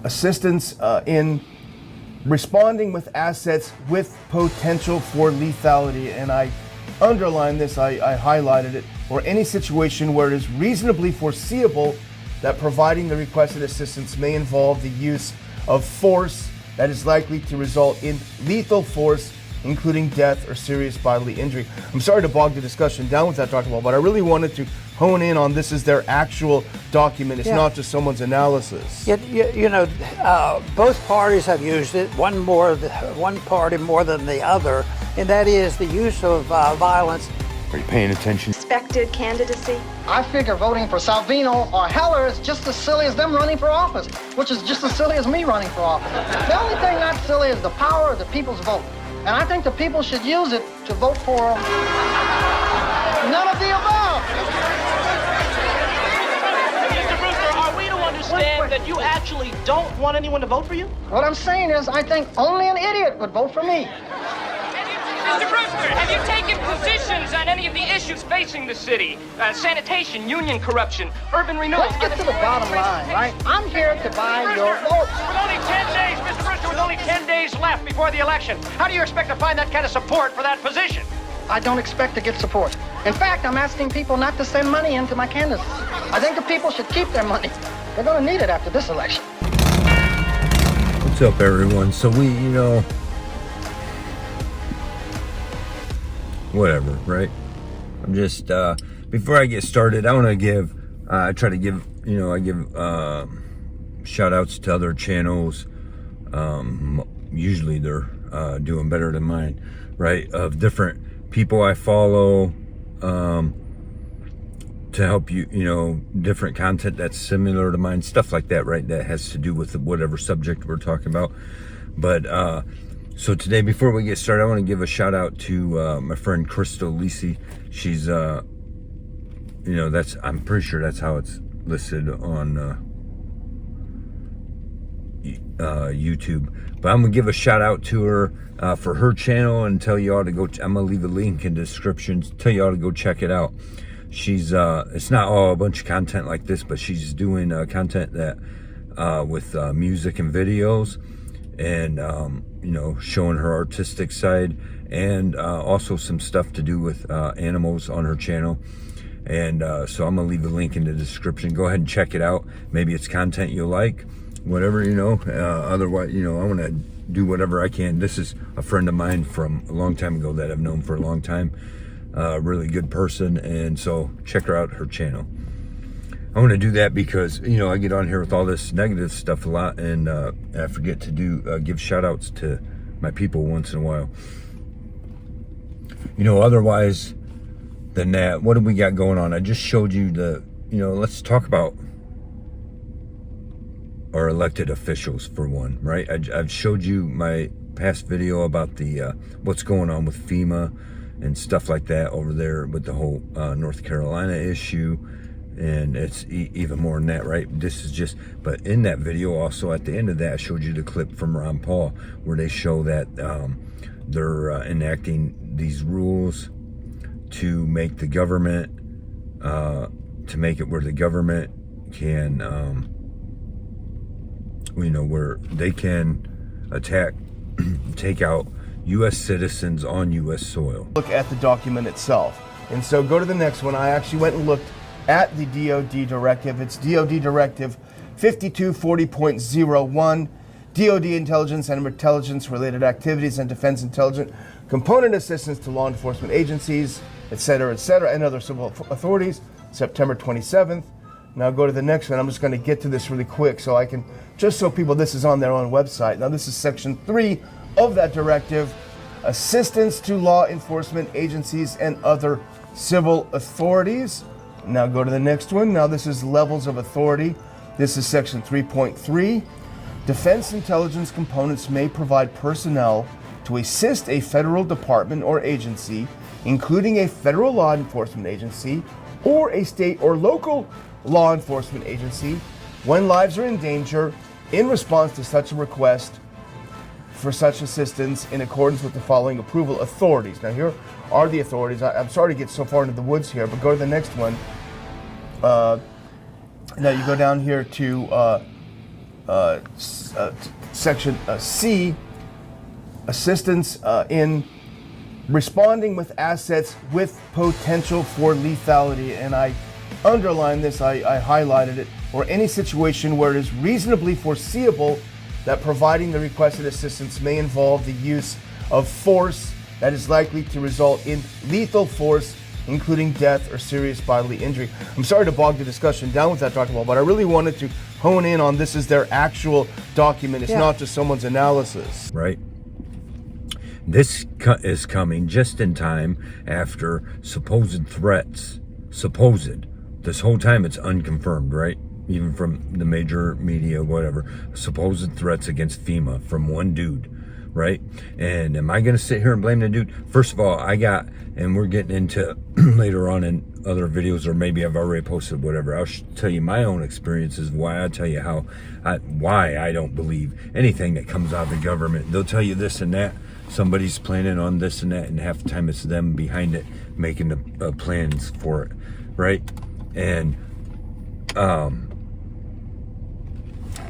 assistance in responding with assets with potential for lethality. And I underline this, I highlighted it, or any situation where it is reasonably foreseeable that providing the requested assistance may involve the use of force that is likely to result in lethal force, including death or serious bodily injury. I'm sorry to bog the discussion down with that, Dr. Wall, but I really wanted to hone in on this is their actual document. It's not just someone's analysis. Both parties have used it, one party more than the other, and that is the use of violence. Are you paying attention? Expected candidacy. I figure voting for Salvino or Heller is just as silly as them running for office, which is just as silly as me running for office. The only thing not silly is the power of the people's vote. And I think the people should use it to vote for none of the above. Mr. Brewster, are we to understand that you actually don't want anyone to vote for you? What I'm saying is I think only an idiot would vote for me. Mr. Brewster, have you taken positions on any of the issues facing the city? Sanitation, union corruption, urban renewal. Let's get to the bottom line, right? I'm here to buy your vote. With only 10 days, Mr. Brewster, with only 10 days left before the election, how do you expect to find that kind of support for that position? I don't expect to get support. In fact, I'm asking people not to send money into my candidacy. I think the people should keep their money. They're going to need it after this election. What's up, everyone? So we, whatever, right? I'm just, before I get started, I want to give, I give shout outs to other channels. Usually they're doing better than mine, right? Of different people I follow, to help you, different content that's similar to mine, stuff like that, right? That has to do with whatever subject we're talking about. But, so today, before we get started, I want to give a shout out to my friend Crystal Lisi. She's, I'm pretty sure that's how it's listed on YouTube. But I'm gonna give a shout out to her for her channel and tell you all to go. I'm gonna leave a link in the description. Tell you all to go check it out. She's it's not all a bunch of content like this, but she's doing content that with music and videos, and showing her artistic side, and also some stuff to do with animals on her channel. And so I'm gonna leave a link in the description. Go ahead and check it out. Maybe it's content you like, whatever, otherwise, I want to do whatever I can. This is a friend of mine from a long time ago that I've known for a long time. Really good person, and so check her out, her channel. I want to do that because, I get on here with all this negative stuff a lot, and I forget to give shout outs to my people once in a while. Otherwise than that, what do we got going on? I just showed you let's talk about our elected officials for one, right? I've showed you my past video about the what's going on with FEMA and stuff like that over there with the whole North Carolina issue. And it's even more than that, right? This is just, but in that video also at the end of that, I showed you the clip from Ron Paul where they show that they're enacting these rules to make the government, to make it where the government can, where they can attack, take out U.S. citizens on U.S. soil. Look at the document itself. And so go to the next one. I actually went and looked at the DoD Directive. It's DoD Directive 5240.01, DoD intelligence and intelligence-related activities and defense intelligence component assistance to law enforcement agencies, et cetera, and other civil authorities, September 27th. Now go to the next one. I'm just going to get to this really quick so I can, just so people, this is on their own website. Now this is Section 3 of that directive, assistance to law enforcement agencies and other civil authorities. Now go to the next one. Now this is levels of authority. This is Section 3.3. Defense intelligence components may provide personnel to assist a federal department or agency, including a federal law enforcement agency or a state or local law enforcement agency, when lives are in danger in response to such a request for such assistance in accordance with the following approval authorities. Now here are the authorities. I'm sorry to get so far into the woods here, but go to the next one. Now you go down here to Section C, assistance in responding with assets with potential for lethality. And I underlined this, I highlighted it, or any situation where it is reasonably foreseeable that providing the requested assistance may involve the use of force that is likely to result in lethal force, including death or serious bodily injury. I'm sorry to bog the discussion down with that, Dr. Wall, but I really wanted to hone in on this is their actual document. It's not just someone's analysis. Right. This is coming just in time after supposed threats. Supposed. This whole time it's unconfirmed, right? Even from the major media, whatever. Supposed threats against FEMA from one dude, right? And am I going to sit here and blame the dude? First of all, and we're getting into later on in other videos, or maybe I've already posted whatever. I'll tell you my own experiences, why I tell you why I don't believe anything that comes out of the government. They'll tell you this and that. Somebody's planning on this and that, and half the time it's them behind it making the plans for it, right? And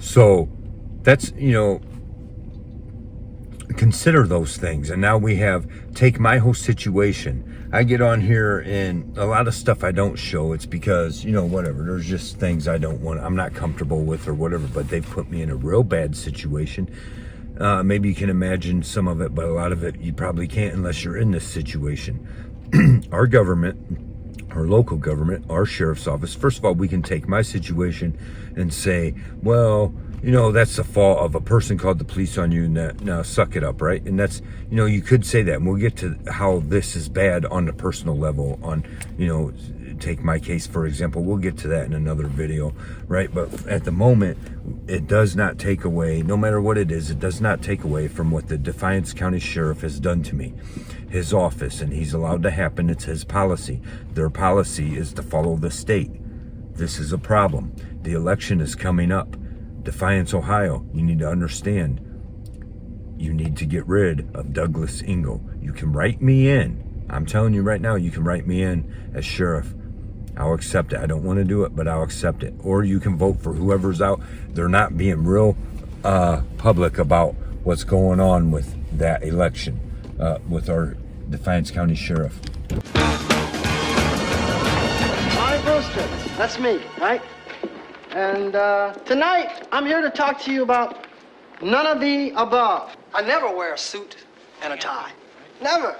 so that's, consider those things. And now we have, take my whole situation. I get on here and a lot of stuff I don't show. It's because, whatever, there's just things I'm not comfortable with or whatever, but they've put me in a real bad situation. Maybe you can imagine some of it, but a lot of it you probably can't unless you're in this situation. Our government, our local government, our sheriff's office, first of all, we can take my situation and say, well, that's the fault of a person called the police on you, and now suck it up, right? And that's, you could say that, and we'll get to how this is bad on the personal level, on, take my case, for example. We'll get to that in another video, right? But at the moment, it does not take away, no matter what it is, it does not take away from what the Defiance County Sheriff has done to me, his office, and he's allowed to happen. It's his policy. Their policy is to follow the state. This is a problem. The election is coming up. Defiance, Ohio, you need to understand, you need to get rid of Douglas Ingle. You can write me in. I'm telling you right now, you can write me in as sheriff. I'll accept it. I don't want to do it, but I'll accept it. Or you can vote for whoever's out. They're not being real public about what's going on with that election, with our Defiance County Sheriff. Bonnie Brewster, that's me, right? And tonight, I'm here to talk to you about none of the above. I never wear a suit and a tie. Never.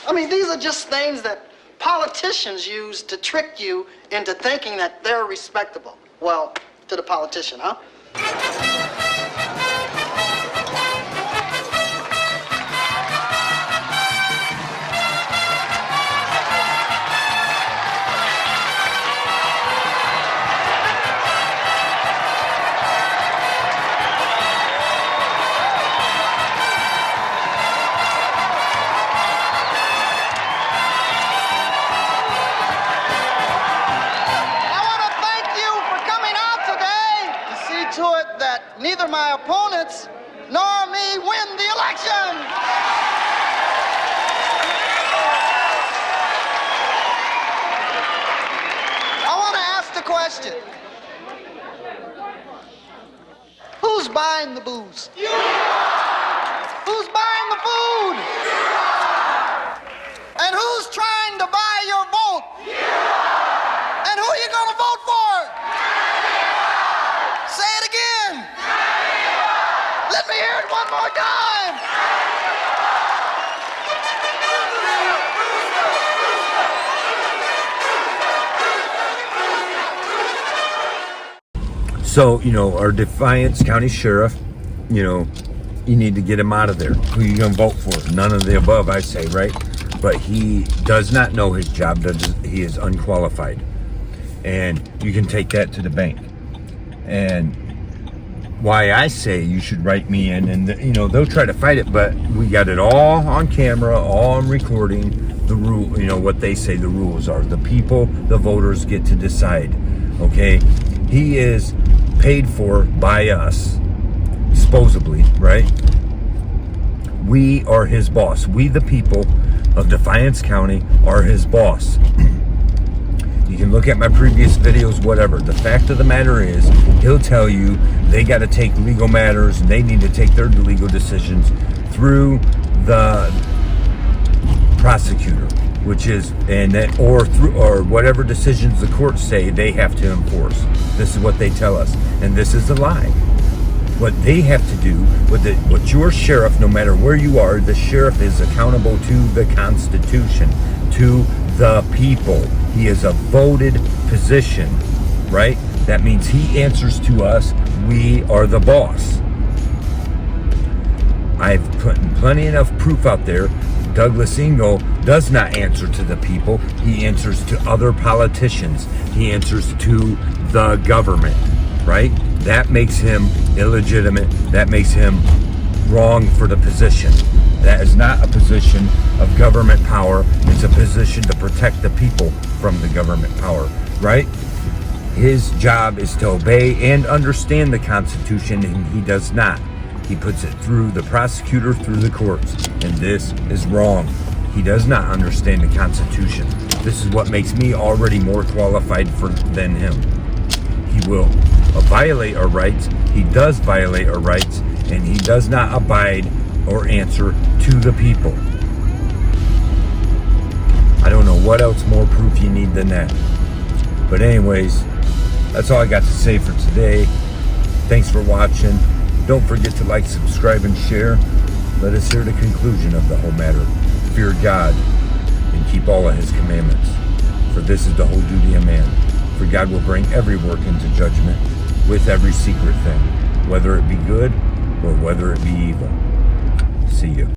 I mean, these are just things that politicians use to trick you into thinking that they're respectable. Well, to the politician, huh? Neither my opponents nor me win the election. I want to ask the question. Who's buying the booze? You! Who's buying the food? You! And who's trying to buy your vote? You! And who are you going to vote for? Say it again. Let me hear it one more time. So, our Defiance County Sheriff, you need to get him out of there. Who are you going to vote for? None of the above, I say, right? But he does not know his job. He is unqualified. And you can take that to the bank. And why I say you should write me in, and they'll try to fight it, but we got it all on camera, all on recording. The rule, what they say the rules are. The people, the voters get to decide. Okay, he is paid for by us, supposedly, right? We are his boss. We, the people of Defiance County, are his boss. You can look at my previous videos, whatever. The fact of the matter is, he'll tell you they got to take legal matters and they need to take their legal decisions through the prosecutor, which is, or whatever decisions the courts say they have to enforce. This is what they tell us, and this is a lie. What they have to do, what your sheriff, no matter where you are, the sheriff is accountable to the Constitution, to the people. He is a voted position, right? That means he answers to us. We are the boss. I've put plenty enough proof out there. Douglas Engel does not answer to the people. He answers to other politicians. He answers to the government, right? That makes him illegitimate. That makes him wrong for the position. That is not a position of government power. It's a position to protect the people from the government power, right? His job is to obey and understand the Constitution, and he does not. He puts it through the prosecutor, through the courts, and this is wrong. He does not understand the Constitution. This is what makes me already more qualified than him. He will violate our rights. He does violate our rights, and he does not abide or answer to the people. I don't know what else more proof you need than that. But anyways, that's all I got to say for today. Thanks for watching. Don't forget to like, subscribe, and share. Let us hear the conclusion of the whole matter. Fear God and keep all of his commandments. For this is the whole duty of man. For God will bring every work into judgment with every secret thing, whether it be good or whether it be evil. See you.